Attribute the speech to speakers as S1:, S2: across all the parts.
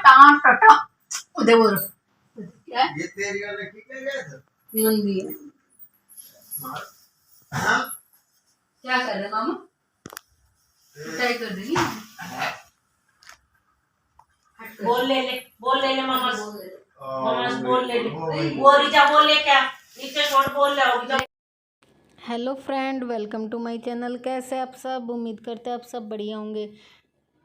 S1: टां टटा उदयपुर क्या
S2: ये तेरी वाले कितने गए थे?
S1: नंदी है।
S2: हाँ?
S1: क्या कर रहे मामा? पिटाई कर देगी।
S3: बोल ले मामा मामा से बोल ले
S2: वो
S3: वो रिचा बोल ले क्या नीचे छोड़ बोल ले होगी।
S4: Hello friend, welcome to my channel. कैसे आप सब? उम्मीद करते हैं आप सब बढ़िया होंगे।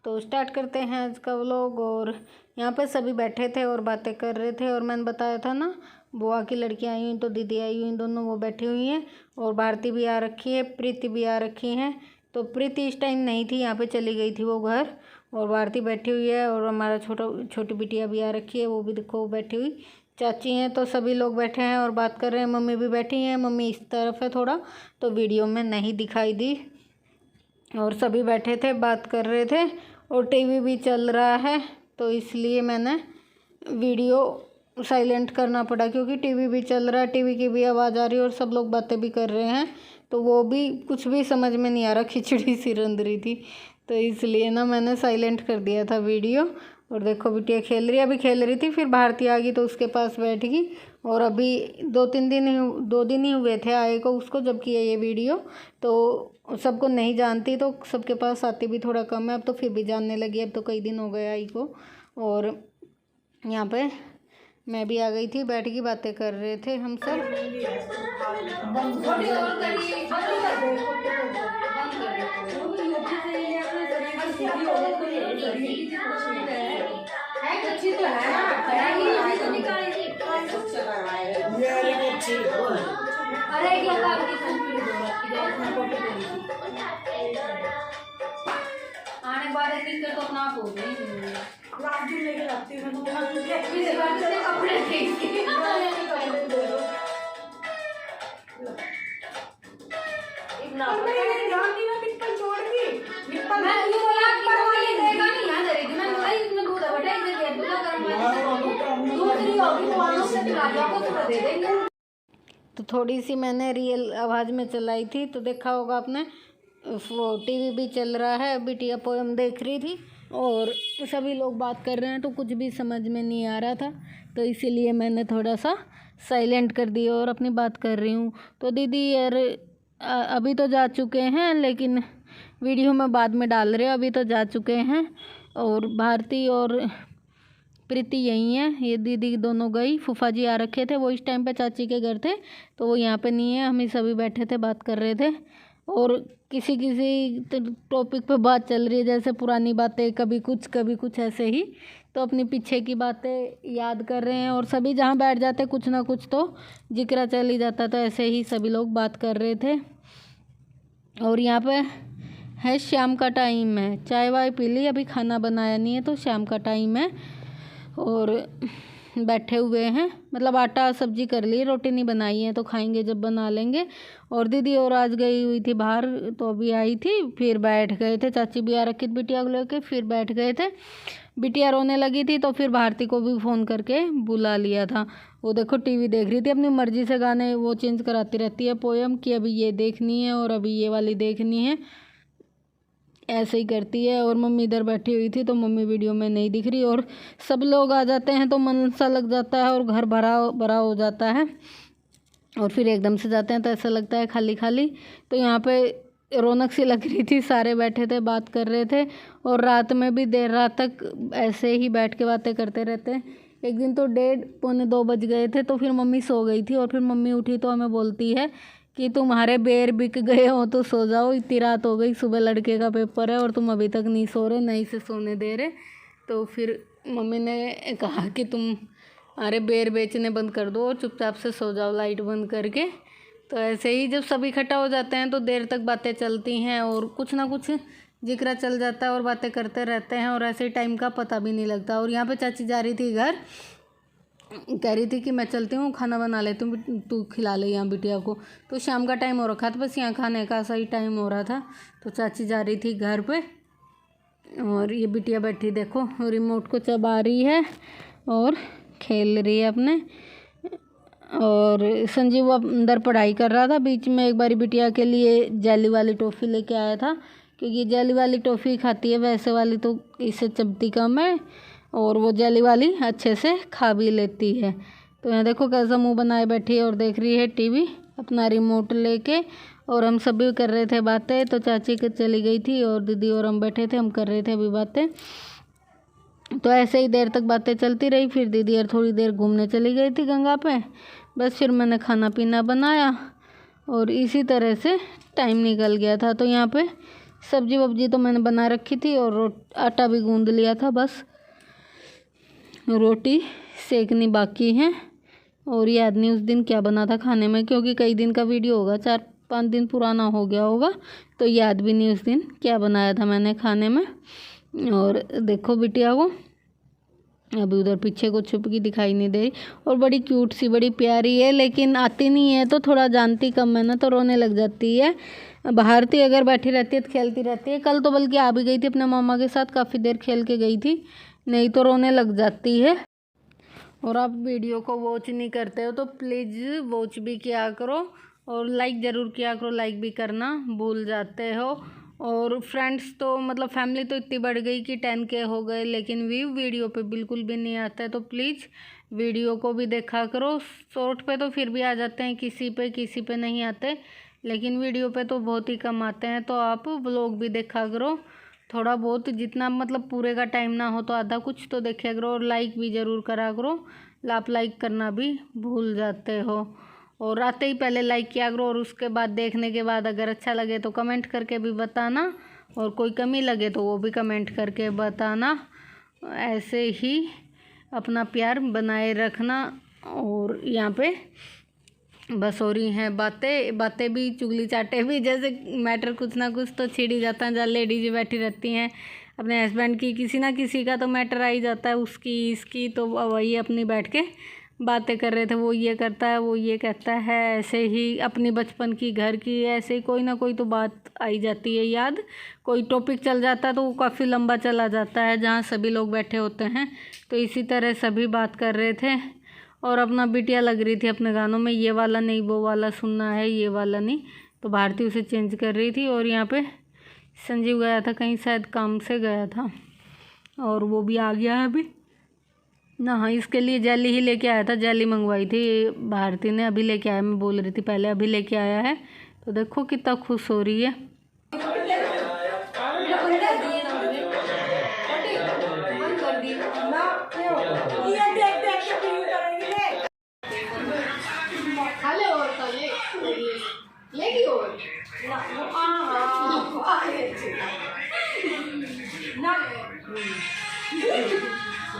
S4: तो स्टार्ट करते हैं आज का व्लॉग। और यहाँ पे सभी बैठे थे और बातें कर रहे थे। और मैंने बताया था ना, बुआ की लड़कियाँ आई हुई तो दीदी आई हुई, दोनों वो बैठी हुई हैं। और भारती भी आ रखी है, प्रीति भी आ रखी हैं। तो प्रीति इस टाइम नहीं थी, यहाँ पे चली गई थी वो घर। और भारती बैठी हुई है और हमारा छोटी बिटिया भी आ रखी है, वो भी देखो वो बैठी हुई। चाची हैं, तो सभी लोग बैठे हैं और बात कर रहे हैं। मम्मी भी बैठी हैं, मम्मी इस तरफ है थोड़ा, तो वीडियो में नहीं दिखाई दी। और सभी बैठे थे, बात कर रहे थे। और टीवी भी चल रहा है, तो इसलिए मैंने वीडियो साइलेंट करना पड़ा, क्योंकि टीवी भी चल रहा है, टीवी की भी आवाज़ आ रही है और सब लोग बातें भी कर रहे हैं। तो वो भी कुछ भी समझ में नहीं आ रहा, खिचड़ी सी रंध रही थी, तो इसलिए ना मैंने साइलेंट कर दिया था वीडियो। और देखो बिटिया खेल रही है, अभी खेल रही थी, फिर भारती आ गई तो उसके पास बैठ गई। और अभी 2 दिन ही हुए थे आए को उसको जब किया ये वीडियो, तो सबको नहीं जानती, तो सबके पास आती भी थोड़ा कम है। अब तो फिर भी जानने लगी, अब तो कई दिन हो गए आई को। और यहाँ पे मैं भी आ गई थी, बैठ की बातें कर रहे थे हम सब।
S1: आने बाद तो अपना आप हो गई कपड़े
S4: तो थोड़ी सी मैंने रियल आवाज़ में चलाई थी, तो देखा होगा आपने, वो टीवी भी चल रहा है। बिटिया पोएम देख रही थी और सभी लोग बात कर रहे हैं, तो कुछ भी समझ में नहीं आ रहा था, तो इसीलिए मैंने थोड़ा सा साइलेंट कर दिया और अपनी बात कर रही हूँ। तो दीदी यार अभी तो जा चुके हैं, लेकिन वीडियो में बाद में डाल रहे हो, अभी तो जा चुके हैं। और भारती और प्रीति यहीं है, ये दीदी दोनों गई। फूफा जी आ रखे थे, वो इस टाइम पे चाची के घर थे, तो वो यहाँ पे नहीं है। हम ही सभी बैठे थे, बात कर रहे थे। और किसी टॉपिक पे बात चल रही है, जैसे पुरानी बातें, कभी कुछ ऐसे ही। तो अपनी पीछे की बातें याद कर रहे हैं। और सभी जहाँ बैठ जाते कुछ ना कुछ तो जिक्र चल ही जाता था, ऐसे ही सभी लोग बात कर रहे थे। और यहाँ पे है शाम का टाइम है, चाय वाय पी ली, अभी खाना बनाया नहीं है, तो शाम का टाइम है। और बैठे हुए हैं, मतलब आटा सब्जी कर ली, रोटी नहीं बनाई है, तो खाएंगे जब बना लेंगे। और दीदी और आज गई हुई थी बाहर, तो अभी आई थी, फिर बैठ गए थे। चाची भी आ रखी थी बिटिया को लेके, फिर बैठ गए थे। बिटिया रोने लगी थी, तो फिर भारती को भी फ़ोन करके बुला लिया था। वो देखो टीवी देख रही थी, अपनी मर्ज़ी से गाने वो चेंज कराती रहती है पोएम कि अभी ये देखनी है और अभी ये वाली देखनी है, ऐसे ही करती है। और मम्मी इधर बैठी हुई थी, तो मम्मी वीडियो में नहीं दिख रही। और सब लोग आ जाते हैं तो मन सा लग जाता है और घर भरा भरा हो जाता है। और फिर एकदम से जाते हैं तो ऐसा लगता है खाली खाली। तो यहाँ पे रौनक सी लग रही थी, सारे बैठे थे, बात कर रहे थे। और रात में भी देर रात तक ऐसे ही बैठ के बातें करते रहते हैं। एक दिन तो 1:30 पौने 2 बज गए थे, तो फिर मम्मी सो गई थी। और फिर मम्मी उठी तो हमें बोलती है कि तुम्हारे बेर बिक गए हो तो सो जाओ, इतनी रात हो गई, सुबह लड़के का पेपर है और तुम अभी तक नहीं सो रहे, नहीं से सोने दे रहे। तो फिर मम्मी ने कहा कि तुम अरे बेर बेचने बंद कर दो और चुपचाप से सो जाओ लाइट बंद करके। तो ऐसे ही जब सब इकट्ठा हो जाते हैं तो देर तक बातें चलती हैं और कुछ ना कुछ जिक्र चल जाता है और बातें करते रहते हैं, और ऐसे टाइम का पता भी नहीं लगता। और यहाँ पे चाची जा रही थी घर, कह रही थी कि मैं चलती हूँ, खाना बना लेती हूँ, तू खिला ले यहाँ बिटिया को। तो शाम का टाइम हो रखा था, बस यहाँ खाने का सही टाइम हो रहा था, तो चाची जा रही थी घर पे। और ये बिटिया बैठी देखो रिमोट को चबा रही है और खेल रही है अपने। और संजीव अंदर पढ़ाई कर रहा था, बीच में एक बारी बिटिया के लिए जेली वाली टॉफ़ी लेके आया था, क्योंकि जेली वाली टॉफ़ी खाती है, वैसे वाली तो इससे चबती कम है। और वो जेली वाली अच्छे से खा भी लेती है। तो यहाँ देखो कैसा मुंह बनाए बैठी है और देख रही है टीवी अपना रिमोट लेके। और हम सभी कर रहे थे बातें, तो चाची के चली गई थी और दीदी और हम बैठे थे, हम कर रहे थे अभी बातें। तो ऐसे ही देर तक बातें चलती रही। फिर दीदी और थोड़ी देर घूमने चली गई थी गंगा पे। बस फिर मैंने खाना पीना बनाया और इसी तरह से टाइम निकल गया था। तो यहाँ पे सब्जी वब्जी तो मैंने बना रखी थी और आटा भी गूंद लिया था, बस रोटी सेकनी बाकी है। और याद नहीं उस दिन क्या बना था खाने में, क्योंकि कई दिन का वीडियो होगा, 4-5 दिन पुराना हो गया होगा, तो याद भी नहीं उस दिन क्या बनाया था मैंने खाने में। और देखो बिटिया को अभी उधर पीछे को छुप की दिखाई नहीं दे रही और बड़ी क्यूट सी बड़ी प्यारी है, लेकिन आती नहीं है तो थोड़ा जानती कम है ना, तो रोने लग जाती है। बाहर थी अगर बैठी रहती है तो खेलती रहती है। कल तो बल्कि आ भी गई थी अपने मामा के साथ, काफ़ी देर खेल के गई थी, नहीं तो रोने लग जाती है। और आप वीडियो को वॉच नहीं करते हो तो प्लीज़ वॉच भी किया करो और लाइक ज़रूर किया करो, लाइक भी करना भूल जाते हो। और फ्रेंड्स तो मतलब फैमिली तो इतनी बढ़ गई कि 10K हो गए, लेकिन व्यू वीडियो पे बिल्कुल भी नहीं आता है। तो प्लीज़ वीडियो को भी देखा करो। शॉर्ट पे तो फिर भी आ जाते हैं, किसी पे नहीं आते, लेकिन वीडियो पे तो बहुत ही कम आते हैं। तो आप व्लॉग भी देखा करो थोड़ा बहुत, जितना मतलब पूरे का टाइम ना हो तो आधा कुछ तो देखा करो। और लाइक भी ज़रूर करा करो, आप लाइक करना भी भूल जाते हो। और आते ही पहले लाइक किया करो और उसके बाद देखने के बाद अगर अच्छा लगे तो कमेंट करके भी बताना, और कोई कमी लगे तो वो भी कमेंट करके बताना। ऐसे ही अपना प्यार बनाए रखना। और यहाँ पे बस हो रही हैं बातें भी, चुगली चाटे भी, जैसे मैटर कुछ ना कुछ तो छिड़ ही जाता है। जहाँ लेडीज बैठी रहती हैं अपने हस्बैंड की, किसी ना किसी का तो मैटर आ ही जाता है, उसकी इसकी, तो वही अपनी बैठ के बातें कर रहे थे, वो ये करता है वो ये कहता है, ऐसे ही अपनी बचपन की घर की, ऐसे ही कोई ना कोई तो बात आई जाती है याद। कोई टॉपिक चल जाता है तो वो काफ़ी लंबा चला जाता है जहाँ सभी लोग बैठे होते हैं। तो इसी तरह सभी बात कर रहे थे और अपना बिटिया लग रही थी अपने गानों में, ये वाला नहीं वो वाला सुनना है, ये वाला नहीं। तो भारती उसे चेंज कर रही थी। और यहाँ पे संजीव गया था कहीं, शायद काम से गया था, और वो भी आ गया है अभी ना। हाँ, इसके लिए जेली ही लेके आया था, जेली मंगवाई थी भारती ने, अभी लेके आया। मैं बोल रही थी पहले, अभी लेके आया है। तो देखो कितना खुश हो रही है।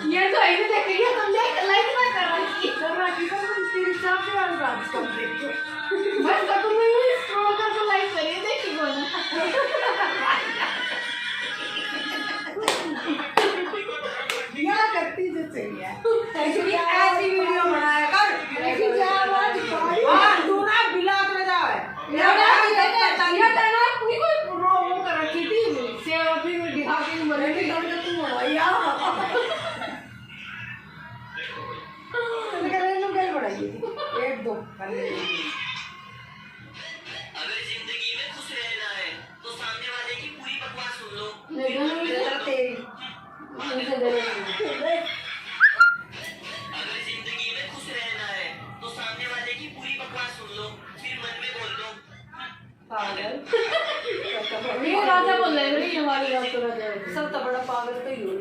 S1: ये तो ऐसे देखेंगे तुम लाइक ना कर रही तेरी साथ में वाली बात कर देखो बस तो तुम भी स्क्रॉल कर तो लाइक करिए, देखिए वो ना क्या करती जो चाहिए ऐसी वीडियो बनाया कर, लेकिन यार आज हां तू ना बिला कर जाए यार ना कोई वो कर रखी थी से अभी दिखा के मरे के डर के तुम हो यार एक दो
S5: अगर जिंदगी में खुश रहना है तो सामने वाले की पूरी बकवास सुन लो। अगर जिंदगी में खुश रहना है तो सामने वाले की पूरी बकवास सुन लो, फिर मन में बोल लो पागल। ये राजा बोल रहे हैं, ये हमारी बात तो राजा है, सब तो बड़ा पागल तो ही हो।